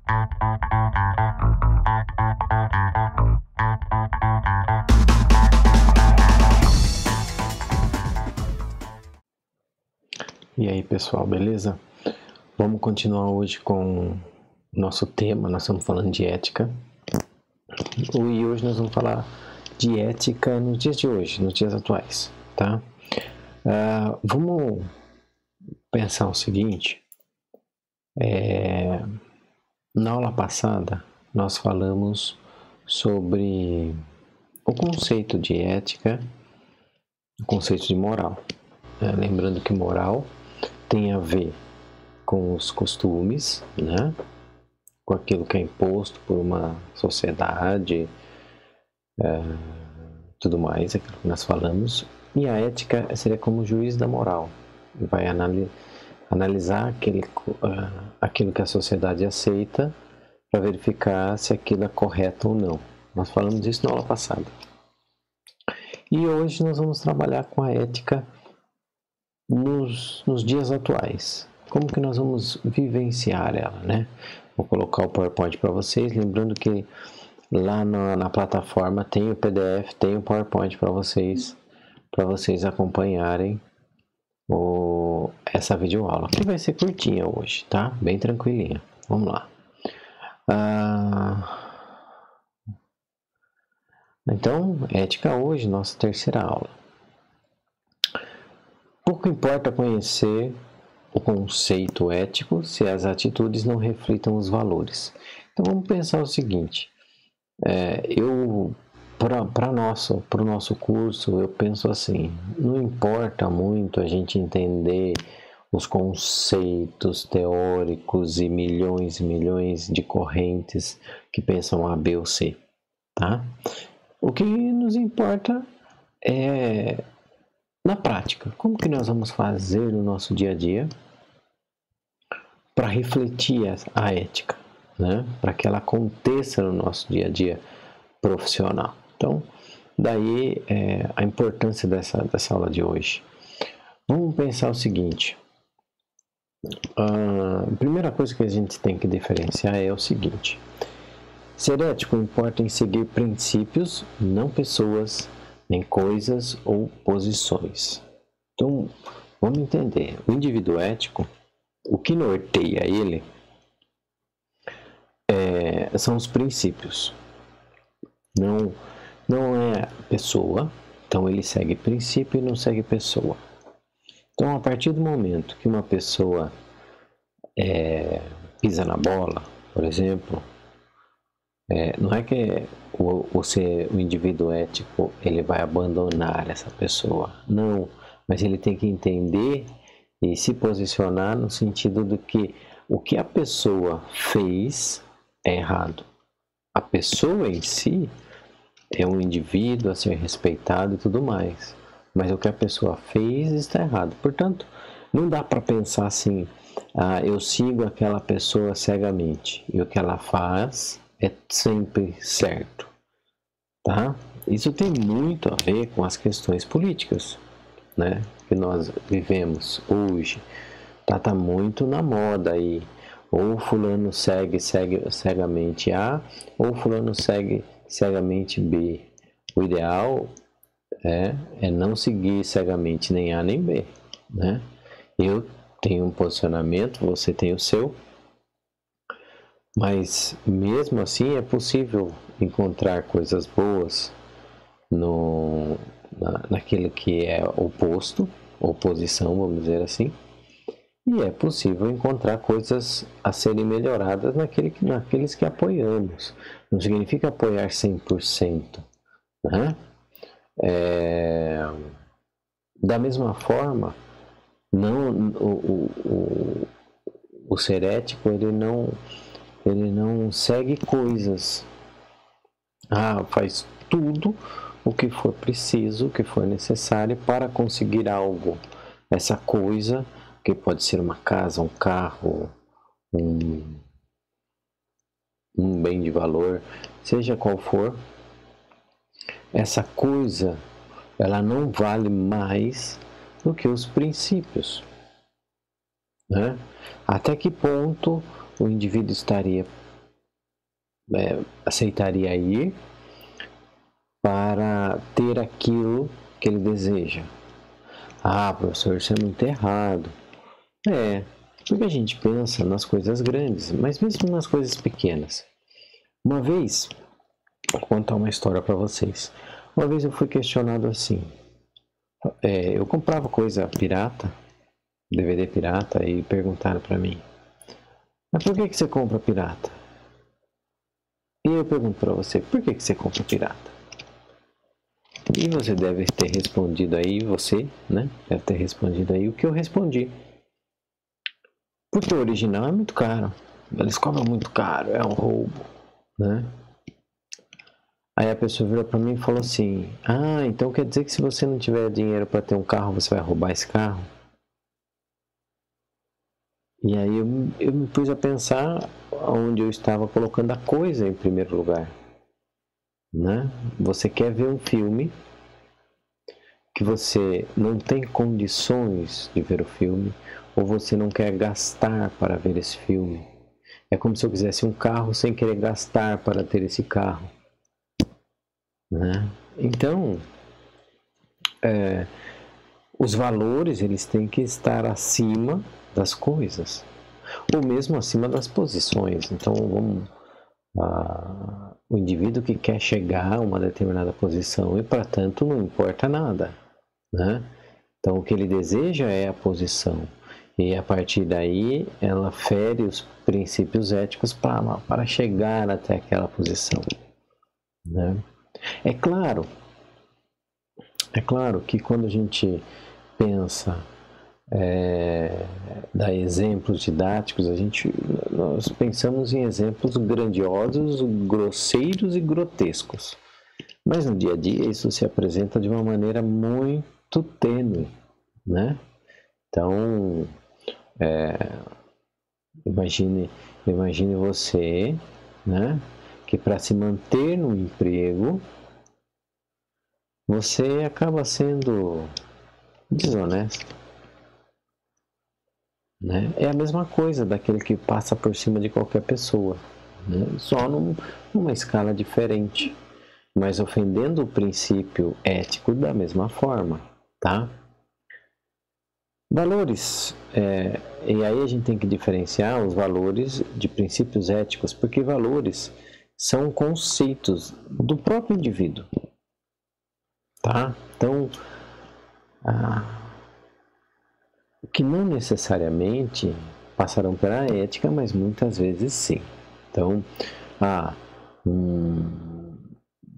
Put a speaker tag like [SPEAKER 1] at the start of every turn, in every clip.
[SPEAKER 1] E aí pessoal, beleza? Vamos continuar hoje com o nosso tema. Nós estamos falando de ética. E hoje nós vamos falar de ética nos dias de hoje, nos dias atuais, tá? Vamos pensar o seguinte. Na aula passada nós falamos sobre o conceito de ética, o conceito de moral. Lembrando que moral tem a ver com os costumes, né? Com aquilo que é imposto por uma sociedade, tudo mais, aquilo que nós falamos. E a ética seria como juiz da moral, vai analisar aquilo que a sociedade aceita para verificar se aquilo é correto ou não. Nós falamos isso na aula passada. E hoje nós vamos trabalhar com a ética nos dias atuais. Como que nós vamos vivenciar ela, né? Vou colocar o PowerPoint para vocês, lembrando que lá na plataforma tem o PDF, tem o PowerPoint para vocês acompanharem essa videoaula, que vai ser curtinha hoje, tá? Bem tranquilinha. Vamos lá. Então, ética hoje, nossa terceira aula. Pouco importa conhecer o conceito ético se as atitudes não reflitam os valores. Então vamos pensar o seguinte, para o nosso curso eu penso assim, não importa muito a gente entender os conceitos teóricos e milhões de correntes que pensam A, B ou C, tá? O que nos importa é na prática, como que nós vamos fazer no nosso dia a dia para refletir a ética, né? Para que ela aconteça no nosso dia a dia profissional. Então, daí a importância dessa aula de hoje. Vamos pensar o seguinte, a primeira coisa que a gente tem que diferenciar é o seguinte, ser ético importa em seguir princípios, não pessoas, nem coisas ou posições. Então, vamos entender, o indivíduo ético, o que norteia ele são os princípios, não é pessoa, então ele segue princípio e não segue pessoa. Então, a partir do momento que uma pessoa pisa na bola, por exemplo, não é que o indivíduo ético ele vai abandonar essa pessoa, não, mas ele tem que entender e se posicionar no sentido de que o que a pessoa fez é errado. A pessoa em si é um indivíduo a ser respeitado e tudo mais, mas o que a pessoa fez está errado. Portanto, não dá para pensar assim, eu sigo aquela pessoa cegamente e o que ela faz é sempre certo, tá? Isso tem muito a ver com as questões políticas, né, que nós vivemos hoje. Tá muito na moda aí, ou fulano segue cegamente A, ou fulano segue cegamente B. O ideal é não seguir cegamente nem A nem B, né? Eu tenho um posicionamento, você tem o seu, mas mesmo assim é possível encontrar coisas boas naquilo que é oposto, oposição, vamos dizer assim, e é possível encontrar coisas a serem melhoradas naqueles que apoiamos. Não significa apoiar 100%, né? Da mesma forma, o ser ético ele não segue coisas. Faz tudo o que for preciso, o que for necessário para conseguir algo. Essa coisa, que pode ser uma casa, um carro, um bem de valor, seja qual for, essa coisa, ela não vale mais do que os princípios, né? Até que ponto o indivíduo estaria aceitaria ir para ter aquilo que ele deseja. Ah, professor, isso é muito errado. Porque a gente pensa nas coisas grandes, mas mesmo nas coisas pequenas. Uma vez, vou contar uma história para vocês. Uma vez eu fui questionado assim. Eu comprava coisa pirata, DVD pirata, e perguntaram para mim: mas por que você compra pirata? E eu pergunto para você: por que você compra pirata? E você deve ter respondido aí, deve ter respondido aí o que eu respondi. Porque o original é muito caro. Eles cobram muito caro, é um roubo, né? Aí a pessoa virou para mim e falou assim: ah, então quer dizer que se você não tiver dinheiro para ter um carro, você vai roubar esse carro? E aí eu me pus a pensar onde eu estava colocando a coisa em primeiro lugar, né? Você quer ver um filme que você não tem condições de ver o filme, ou você não quer gastar para ver esse filme. É como se eu quisesse um carro sem querer gastar para ter esse carro, né? Então, os valores eles têm que estar acima das coisas, ou mesmo acima das posições. Então, o indivíduo que quer chegar a uma determinada posição e, para tanto, não importa nada, né? Então, o que ele deseja é a posição. E, a partir daí, ela fere os princípios éticos para chegar até aquela posição, né? É claro que quando a gente pensa, dá exemplos didáticos, nós pensamos em exemplos grandiosos, grosseiros e grotescos. Mas no dia a dia isso se apresenta de uma maneira muito tênue, né? Então, imagine você, né, que para se manter no emprego, você acaba sendo desonesto, né? É a mesma coisa daquele que passa por cima de qualquer pessoa, né? Só numa escala diferente, mas ofendendo o princípio ético da mesma forma, tá? Valores, e aí a gente tem que diferenciar os valores de princípios éticos, porque valores são conceitos do próprio indivíduo, tá? Então, que não necessariamente passarão pela ética, mas muitas vezes sim. Então,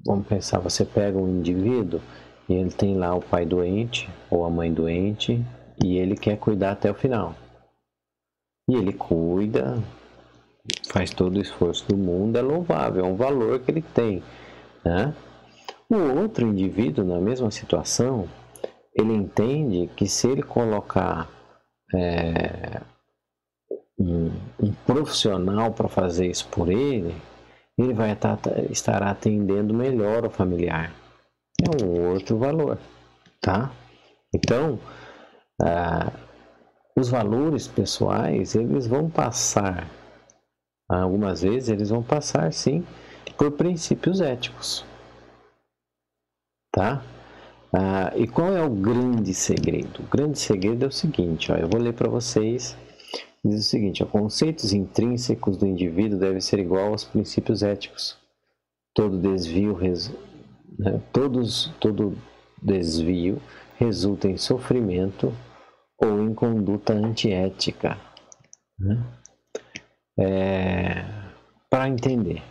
[SPEAKER 1] vamos pensar, você pega um indivíduo e ele tem lá o pai doente ou a mãe doente e ele quer cuidar até o final. E ele cuida, faz todo o esforço do mundo, é louvável, é um valor que ele tem, né? O outro indivíduo, na mesma situação, ele entende que se ele colocar um profissional para fazer isso por ele, ele vai estar atendendo melhor o familiar. É um outro valor, tá? Então, os valores pessoais, eles vão passar, algumas vezes eles vão passar, sim, por princípios éticos, tá? E qual é o grande segredo? O grande segredo é o seguinte, eu vou ler para vocês. Diz o seguinte: conceitos intrínsecos do indivíduo devem ser igual aos princípios éticos. Todo desvio resulta em sofrimento ou em conduta antiética, né? Para entender,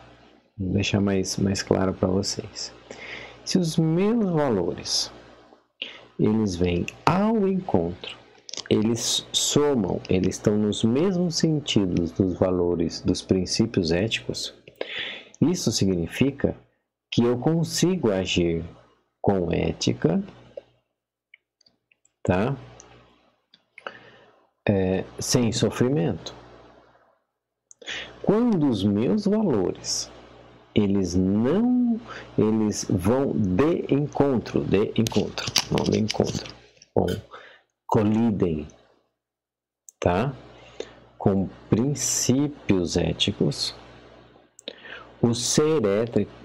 [SPEAKER 1] vou deixar mais claro para vocês. Se os meus valores eles vêm ao encontro, eles somam, eles estão nos mesmos sentidos dos valores, dos princípios éticos, isso significa que eu consigo agir com ética, tá? Sem sofrimento. Quando os meus valores eles vão de encontro, colidem, tá? Com princípios éticos, o ser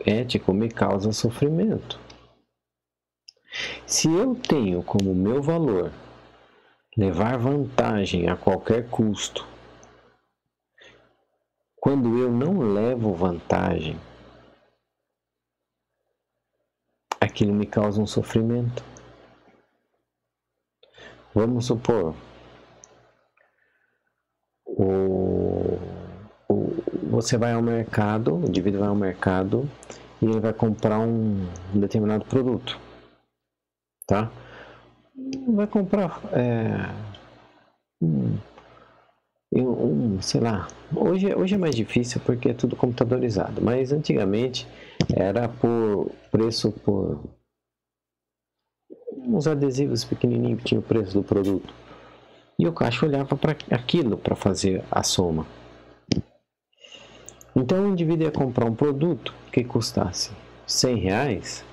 [SPEAKER 1] ético me causa sofrimento. Se eu tenho como meu valor levar vantagem a qualquer custo, quando eu não levo vantagem, aquilo me causa um sofrimento. Vamos supor, você vai ao mercado, o indivíduo vai ao mercado e ele vai comprar um determinado produto, tá? Vai comprar, sei lá, hoje é mais difícil porque é tudo computadorizado, mas antigamente era por preço por uns adesivos pequenininhos que tinha o preço do produto. E o caixa olhava para aquilo para fazer a soma. Então o indivíduo ia comprar um produto que custasse R$100,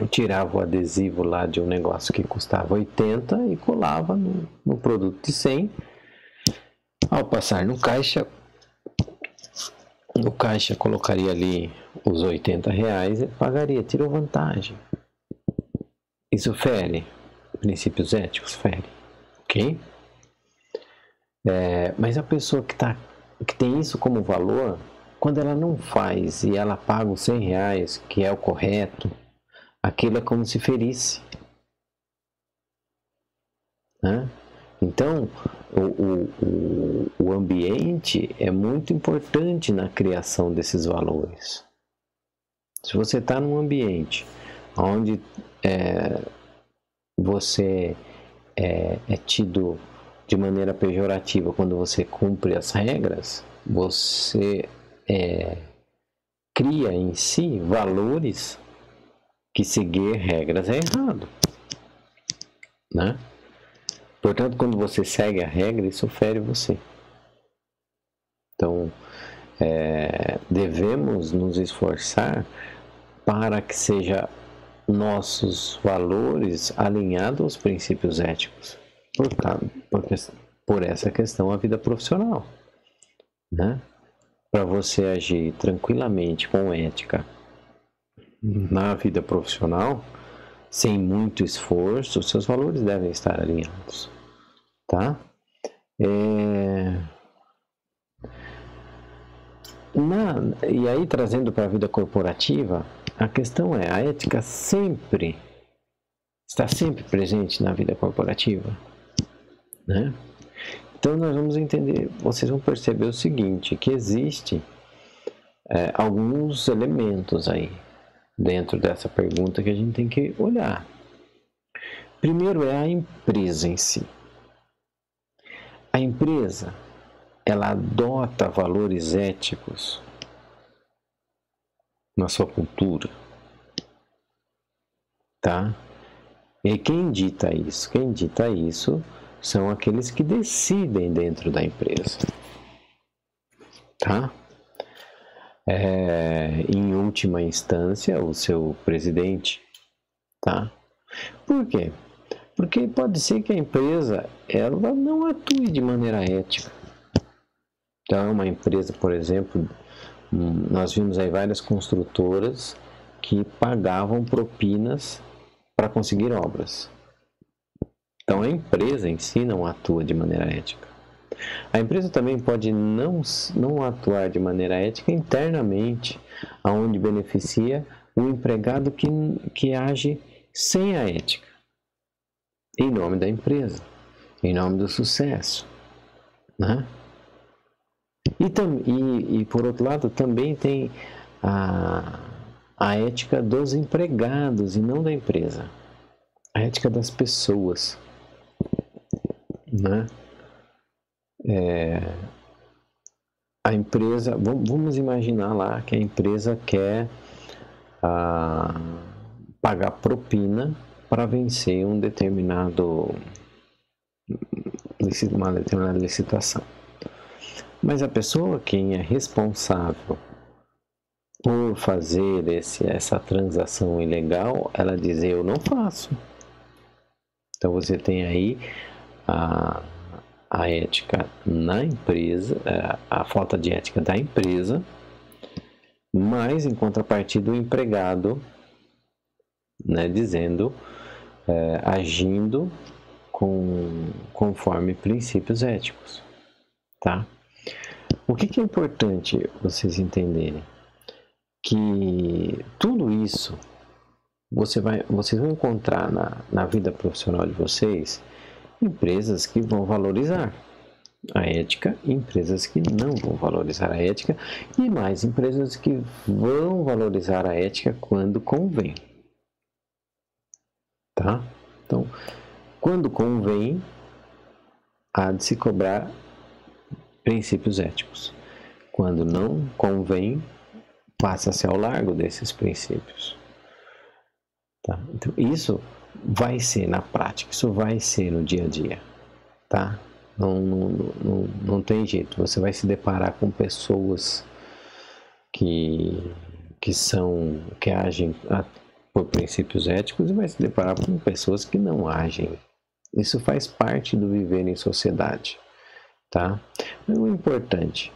[SPEAKER 1] tirava o adesivo lá de um negócio que custava 80 e colava no produto de 100. Ao passar no caixa, o caixa colocaria ali os R$80 e pagaria, tirou vantagem. Isso fere princípios éticos, fere, ok? Mas a pessoa que tem isso como valor, quando ela não faz e ela paga os R$100, que é o correto, aquilo é como se ferisse, né? Então, o ambiente é muito importante na criação desses valores. Se você está num ambiente onde você é tido de maneira pejorativa quando você cumpre as regras, você cria em si valores que seguir regras é errado, né? Portanto, quando você segue a regra, isso fere você. Então, devemos nos esforçar para que seja nossos valores alinhados aos princípios éticos. Por essa questão, a vida profissional, né? Para você agir tranquilamente com ética na vida profissional, sem muito esforço, seus valores devem estar alinhados, tá? E aí, trazendo para a vida corporativa, a questão é, a ética está sempre presente na vida corporativa, né? Então nós vamos entender, vocês vão perceber o seguinte, que existe alguns elementos aí dentro dessa pergunta que a gente tem que olhar. Primeiro é a empresa em si. A empresa, ela adota valores éticos na sua cultura, tá? E quem dita isso? Quem dita isso são aqueles que decidem dentro da empresa, tá? Em última instância, o seu presidente, tá? Por quê? Porque pode ser que a empresa ela não atue de maneira ética. Então, uma empresa, por exemplo, nós vimos aí várias construtoras que pagavam propinas para conseguir obras. Então, a empresa em si não atua de maneira ética. A empresa também pode não atuar de maneira ética internamente, aonde beneficia o empregado que age sem a ética, em nome da empresa, em nome do sucesso, né? E por outro lado, também tem a ética dos empregados e não da empresa, a ética das pessoas, né? A empresa, vamos imaginar lá que a empresa quer pagar propina para vencer uma determinada licitação. Mas a pessoa quem é responsável por fazer essa transação ilegal, ela diz, eu não faço. Então você tem aí a ética na empresa, a falta de ética da empresa, Mas, em contrapartida, o empregado, né, dizendo, agindo conforme princípios éticos, tá? O que é importante vocês entenderem? Que tudo isso vocês vão encontrar na vida profissional de vocês empresas que vão valorizar a ética e empresas que não vão valorizar a ética, e mais empresas que vão valorizar a ética quando convém, tá? Então, quando convém, há de se cobrar princípios éticos. Quando não convém, passa-se ao largo desses princípios. Tá? Então, isso vai ser na prática, isso vai ser no dia a dia, tá? Não tem jeito, você vai se deparar com pessoas que agem por princípios éticos e vai se deparar com pessoas que não agem. Isso faz parte do viver em sociedade, tá? O importante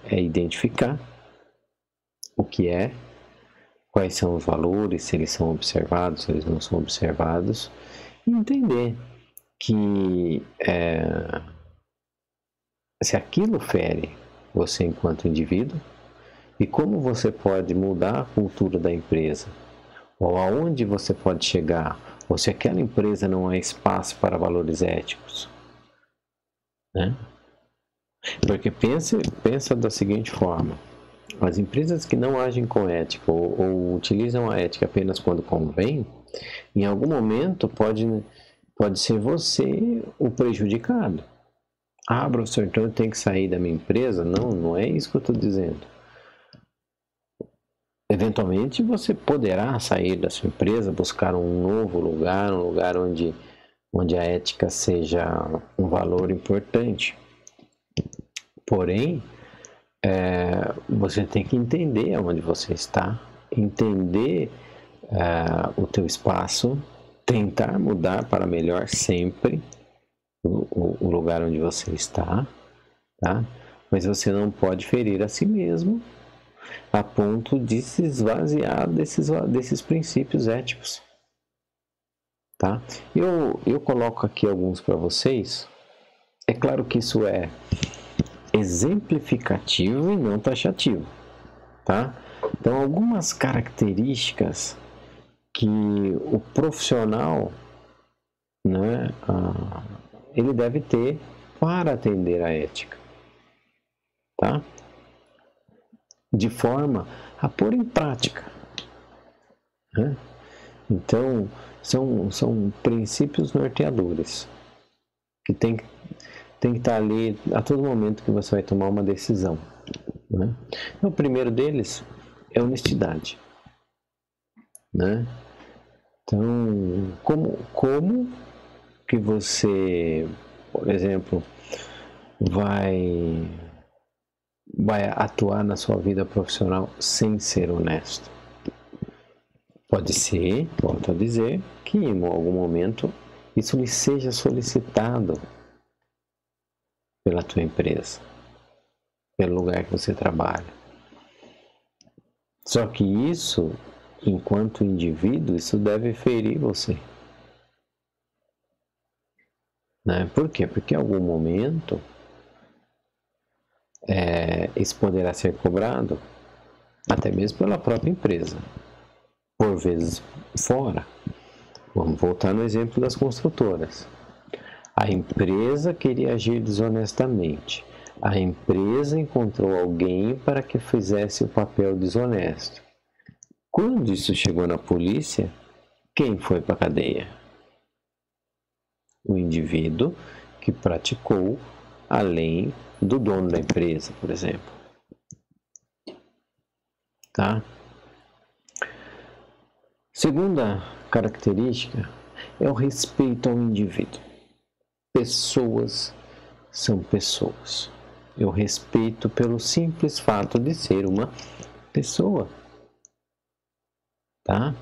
[SPEAKER 1] é identificar o que é, quais são os valores, se eles são observados, se eles não são observados, e entender que se aquilo fere você enquanto indivíduo e como você pode mudar a cultura da empresa, ou aonde você pode chegar, ou se aquela empresa não há espaço para valores éticos, né? Porque pensa da seguinte forma: as empresas que não agem com ética ou utilizam a ética apenas quando convém, em algum momento pode ser você o prejudicado. Ah, professor, então eu tenho que sair da minha empresa? Não é isso que eu estou dizendo. Eventualmente você poderá sair da sua empresa, buscar um novo lugar, um lugar onde a ética seja um valor importante. Porém, você tem que entender onde você está, entender o teu espaço, tentar mudar para melhor sempre o lugar onde você está, tá? Mas você não pode ferir a si mesmo a ponto de se esvaziar desses princípios éticos, tá? Eu coloco aqui alguns para vocês. É claro que isso é exemplificativo e não taxativo, tá? Então, algumas características que o profissional, né, ele deve ter para atender à ética, tá? De forma a pôr em prática, né? Então, são princípios norteadores que tem que estar ali a todo momento que você vai tomar uma decisão, né? Então, o primeiro deles é honestidade, né? Então, como que você, por exemplo, vai atuar na sua vida profissional sem ser honesto? Pode ser, volto a dizer, que em algum momento isso lhe seja solicitado pela tua empresa, pelo lugar que você trabalha. Só que isso, enquanto indivíduo, isso deve ferir você, né? Por quê? Porque em algum momento isso poderá ser cobrado até mesmo pela própria empresa, por vezes fora. Vamos voltar no exemplo das construtoras. A empresa queria agir desonestamente. A empresa encontrou alguém para que fizesse o papel desonesto. Quando isso chegou na polícia, quem foi para a cadeia? O indivíduo que praticou além do dono da empresa, por exemplo. Tá? Segunda característica é o respeito ao indivíduo. Pessoas são pessoas. Eu respeito pelo simples fato de ser uma pessoa, tá?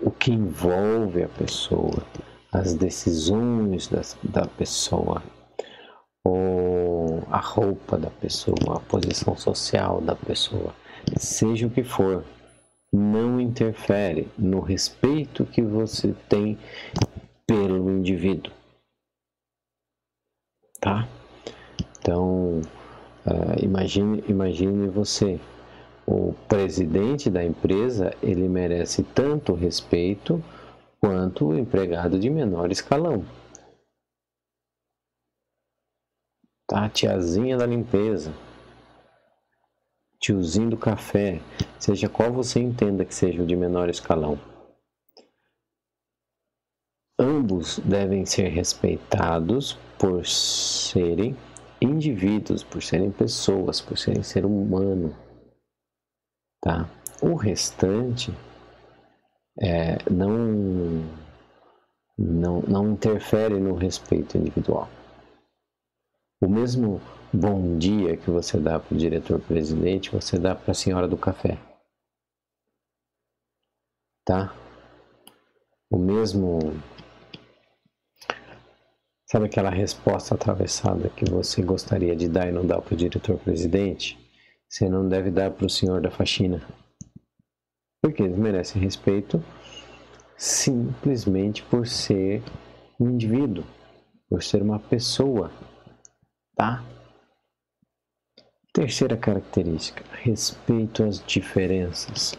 [SPEAKER 1] O que envolve a pessoa, as decisões da pessoa, a roupa da pessoa, a posição social da pessoa, seja o que for, não interfere no respeito que você tem pelo indivíduo, tá? Então, imagine você, o presidente da empresa, ele merece tanto respeito quanto o empregado de menor escalão. Tá? A tiazinha da limpeza, tiozinho do café, seja qual você entenda que seja o de menor escalão. Ambos devem ser respeitados por serem indivíduos, por serem pessoas, por serem ser humano. Tá? O restante não interfere no respeito individual. O mesmo bom dia que você dá para o diretor-presidente, você dá para a senhora do café. Tá? O mesmo... Sabe aquela resposta atravessada que você gostaria de dar e não dá para o diretor-presidente? Você não deve dar para o senhor da faxina. Porque eles merecem respeito simplesmente por ser um indivíduo, por ser uma pessoa, tá? Terceira característica, respeito às diferenças.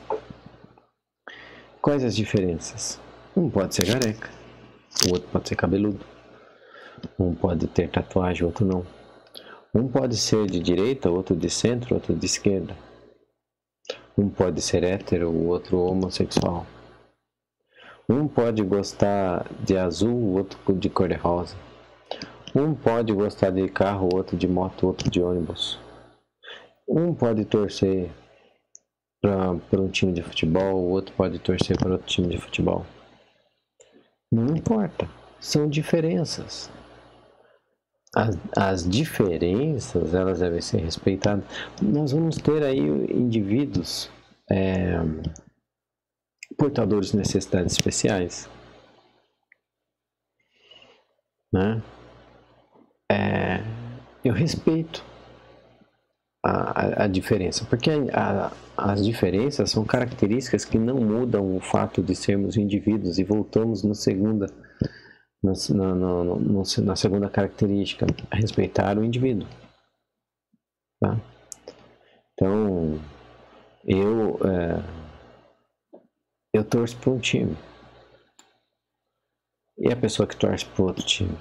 [SPEAKER 1] Quais as diferenças? Um pode ser careca, o outro pode ser cabeludo. Um pode ter tatuagem, outro não. Um pode ser de direita, outro de centro, outro de esquerda. Um pode ser hétero, o outro homossexual. Um pode gostar de azul, o outro de cor-de-rosa. Um pode gostar de carro, outro de moto, outro de ônibus. Um pode torcer para um time de futebol, o outro pode torcer para outro time de futebol. Não importa, são diferenças. As diferenças, elas devem ser respeitadas. Nós vamos ter aí indivíduos portadores de necessidades especiais, né? Eu respeito a diferença, porque as diferenças são características que não mudam o fato de sermos indivíduos, e voltamos na segunda característica, respeitar o indivíduo, tá? Então, eu torço para um time, e a pessoa que torce para outro time,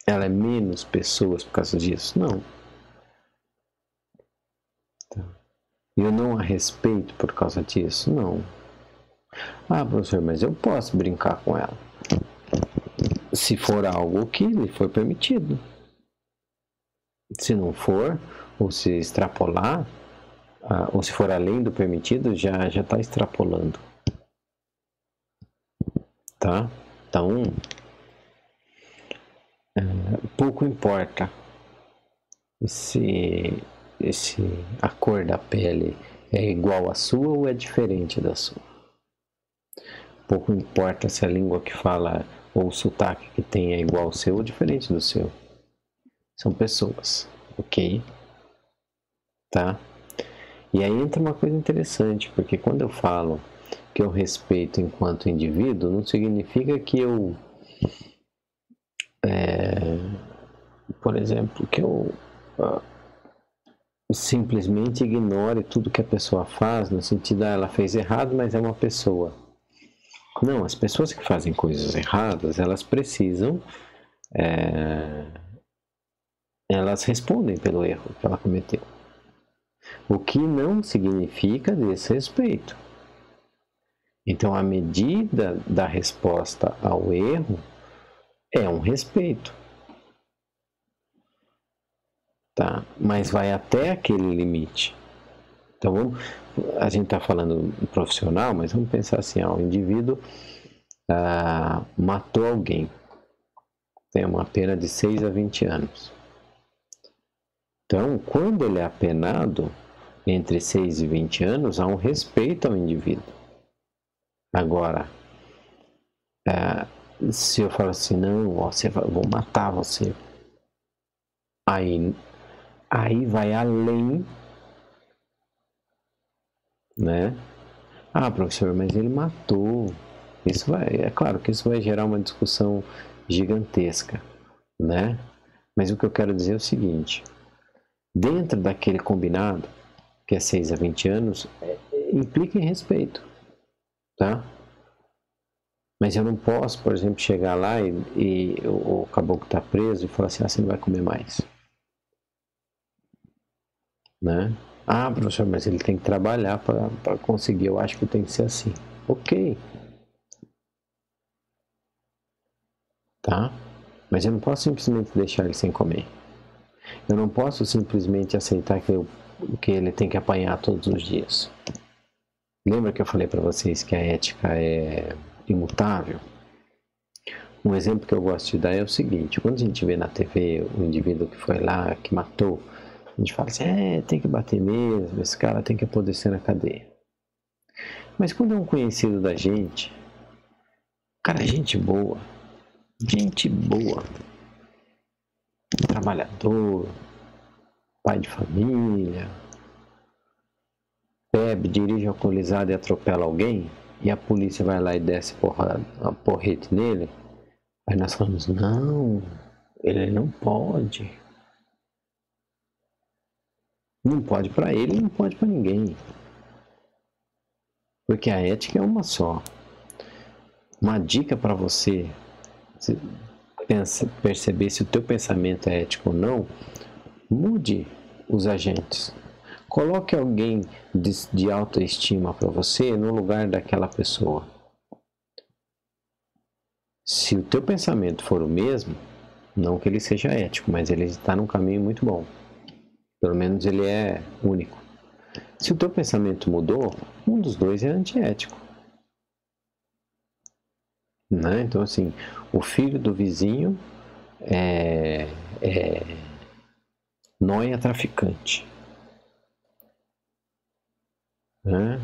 [SPEAKER 1] ela é menos pessoas por causa disso? Não. Eu não a respeito por causa disso? Não. Ah, professor, mas eu posso brincar com ela. Se for algo que lhe for permitido. Se não for, ou se extrapolar, ou se for além do permitido, já está extrapolando. Tá? Então, pouco importa se a cor da pele é igual à sua ou é diferente da sua. Pouco importa se a língua que fala ou o sotaque que tem é igual ao seu ou diferente do seu. São pessoas, ok? Tá? E aí entra uma coisa interessante, porque quando eu falo que eu respeito enquanto indivíduo, não significa que eu, por exemplo, que eu simplesmente ignore tudo que a pessoa faz, no sentido, ela fez errado, mas é uma pessoa. Não, as pessoas que fazem coisas erradas, elas precisam, elas respondem pelo erro que ela cometeu. O que não significa desrespeito. Então, a medida da resposta ao erro é um respeito. Tá? Mas vai até aquele limite. Então, a gente está falando profissional, mas vamos pensar assim, o indivíduo matou alguém. Tem uma pena de 6 a 20 anos. Então, quando ele é apenado, entre 6 e 20 anos, há um respeito ao indivíduo. Agora, se eu falo assim, não, vou matar você. Aí vai além, né? Ah, professor, mas ele matou. É claro que isso vai gerar uma discussão gigantesca, né? Mas o que eu quero dizer é o seguinte: dentro daquele combinado, que é 6 a 20 anos, implica em respeito, tá? Mas eu não posso, por exemplo, chegar lá e o caboclo está preso e falar assim: ah, você não vai comer mais, né? Ah, professor, mas ele tem que trabalhar para conseguir. Eu acho que tem que ser assim. Ok, tá? Mas eu não posso simplesmente deixar ele sem comer. Eu não posso simplesmente aceitar que ele tem que apanhar todos os dias. Lembra que eu falei para vocês que a ética é imutável? Um exemplo que eu gosto de dar é o seguinte: quando a gente vê na TV o indivíduo que foi lá, que matou, a gente fala assim: tem que bater mesmo, esse cara tem que apodrecer na cadeia. Mas quando é um conhecido da gente, cara, gente boa, trabalhador, pai de família, bebe, dirige alcoolizado e atropela alguém, e a polícia vai lá e desce porrete nele, aí nós falamos: não, ele não pode. Não pode para ele, não pode para ninguém. Porque a ética é uma só. Uma dica para você perceber se o teu pensamento é ético ou não: mude os agentes. Coloque alguém de autoestima para você no lugar daquela pessoa. Se o teu pensamento for o mesmo, não que ele seja ético, mas ele está num caminho muito bom. Pelo menos ele é único. Se o teu pensamento mudou, um dos dois é antiético. Né? Então, assim, o filho do vizinho é nóia traficante. Né?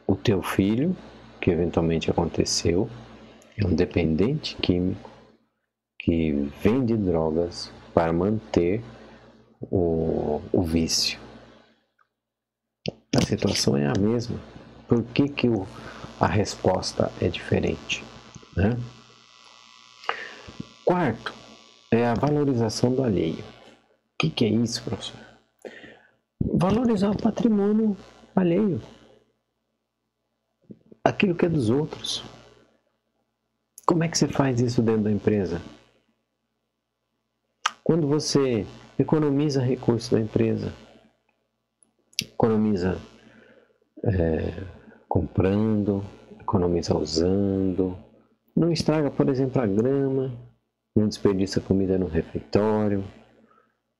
[SPEAKER 1] O teu filho, que eventualmente aconteceu, é um dependente químico que vende drogas para manter o vício. A situação é a mesma. Por que a resposta é diferente? Né? Quarto, é a valorização do alheio. O que é isso, professor? Valorizar o patrimônio alheio. Aquilo que é dos outros. Como é que você faz isso dentro da empresa? Quando você economiza recursos da empresa, economiza comprando, economiza usando, não estraga, por exemplo, a grama, não desperdiça comida no refeitório,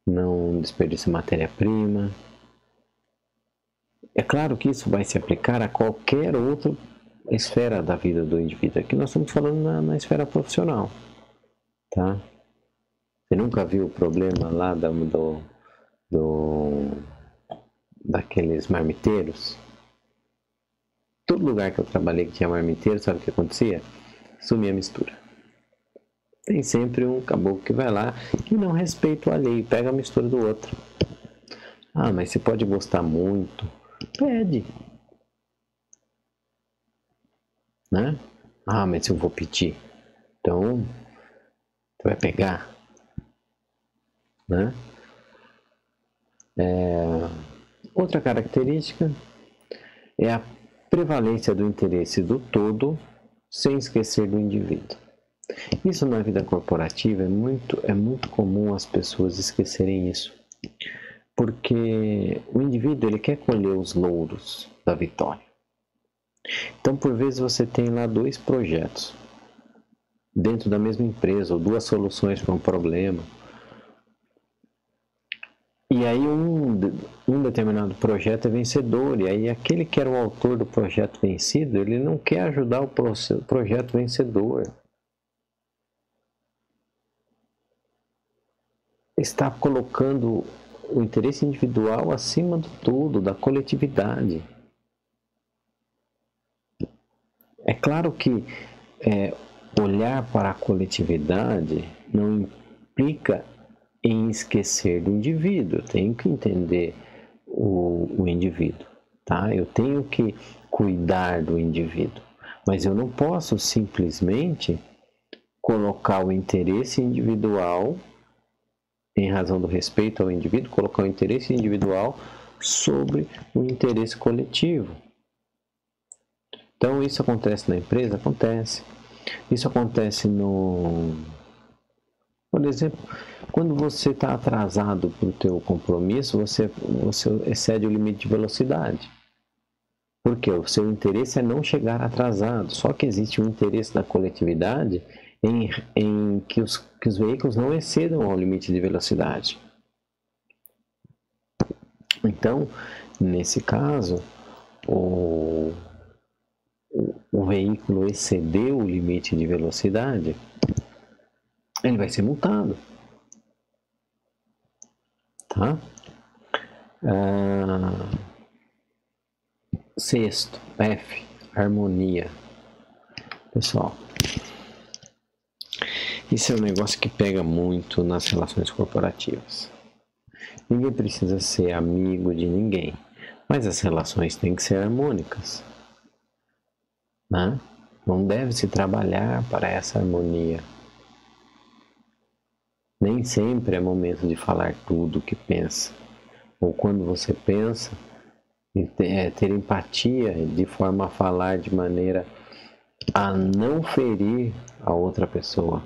[SPEAKER 1] não desperdiça matéria-prima. É claro que isso vai se aplicar a qualquer outra esfera da vida do indivíduo. Aqui nós estamos falando na esfera profissional, tá? Você nunca viu o problema lá daqueles marmiteiros? Todo lugar que eu trabalhei que tinha marmiteiro, sabe o que acontecia? Sumia a mistura. Tem sempre um caboclo que vai lá e não respeita o alheio, pega a mistura do outro. Ah, mas você pode gostar muito. Pede. Né? Ah, mas eu vou pedir. Então, você vai pegar. Né? Outra característica é a prevalência do interesse do todo sem esquecer do indivíduo. Isso na vida corporativa é muito comum as pessoas esquecerem isso. Porque o indivíduo ele quer colher os louros da vitória. Então, por vezes, você tem lá dois projetos dentro da mesma empresa, ou duas soluções para um problema. E aí um determinado projeto é vencedor, e aí aquele que era o autor do projeto vencido, ele não quer ajudar o projeto vencedor. Está colocando o interesse individual acima do todo, da coletividade. É claro que olhar para a coletividade não implica em esquecer do indivíduo. Eu tenho que entender o indivíduo, tá? Eu tenho que cuidar do indivíduo, mas eu não posso simplesmente colocar o interesse individual, em razão do respeito ao indivíduo, colocar o interesse individual sobre o interesse coletivo. Então, isso acontece na empresa? Acontece. Isso acontece Por exemplo, quando você está atrasado para o teu compromisso, você excede o limite de velocidade. Porque o seu interesse é não chegar atrasado. Só que existe um interesse da coletividade em que os veículos não excedam ao limite de velocidade. Então, nesse caso, o veículo excedeu o limite de velocidade, ele vai ser multado. Tá? Sexto, F, harmonia. Pessoal, isso é um negócio que pega muito nas relações corporativas. Ninguém precisa ser amigo de ninguém, mas as relações têm que ser harmônicas, né? Não deve se trabalhar para essa harmonia. Nem sempre é momento de falar tudo o que pensa, ou quando você pensa, ter empatia de forma a falar de maneira a não ferir a outra pessoa.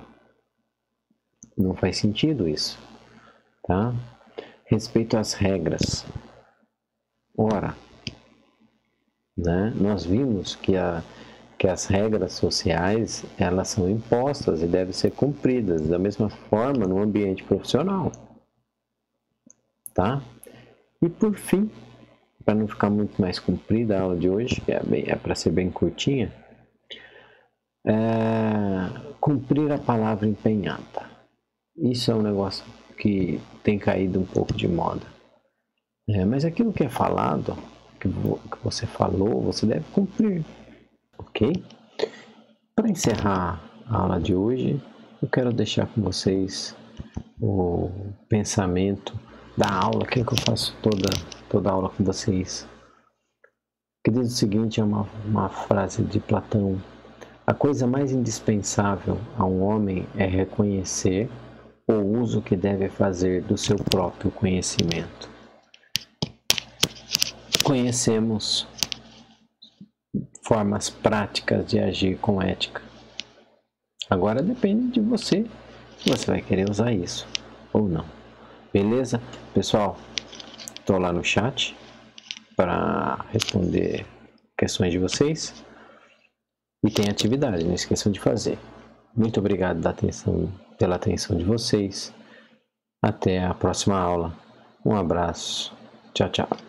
[SPEAKER 1] Não faz sentido isso, tá? Respeito às regras. Ora, né? Nós vimos que as regras sociais, elas são impostas e devem ser cumpridas da mesma forma no ambiente profissional, tá? E por fim, para não ficar muito mais comprida a aula de hoje, que é para ser bem curtinha, cumprir a palavra empenhada. Isso é um negócio que tem caído um pouco de moda. Mas aquilo que é falado, que você falou, você deve cumprir, ok? Para encerrar a aula de hoje, eu quero deixar com vocês o pensamento da aula, que eu faço toda aula com vocês, que diz o seguinte, é uma frase de Platão: a coisa mais indispensável a um homem é reconhecer o uso que deve fazer do seu próprio conhecimento. Conhecemos formas práticas de agir com ética. Agora depende de você se você vai querer usar isso ou não. Beleza? Pessoal, estou lá no chat para responder questões de vocês. E tem atividade, não esqueçam de fazer. Muito obrigado pela atenção de vocês. Até a próxima aula. Um abraço. Tchau, tchau.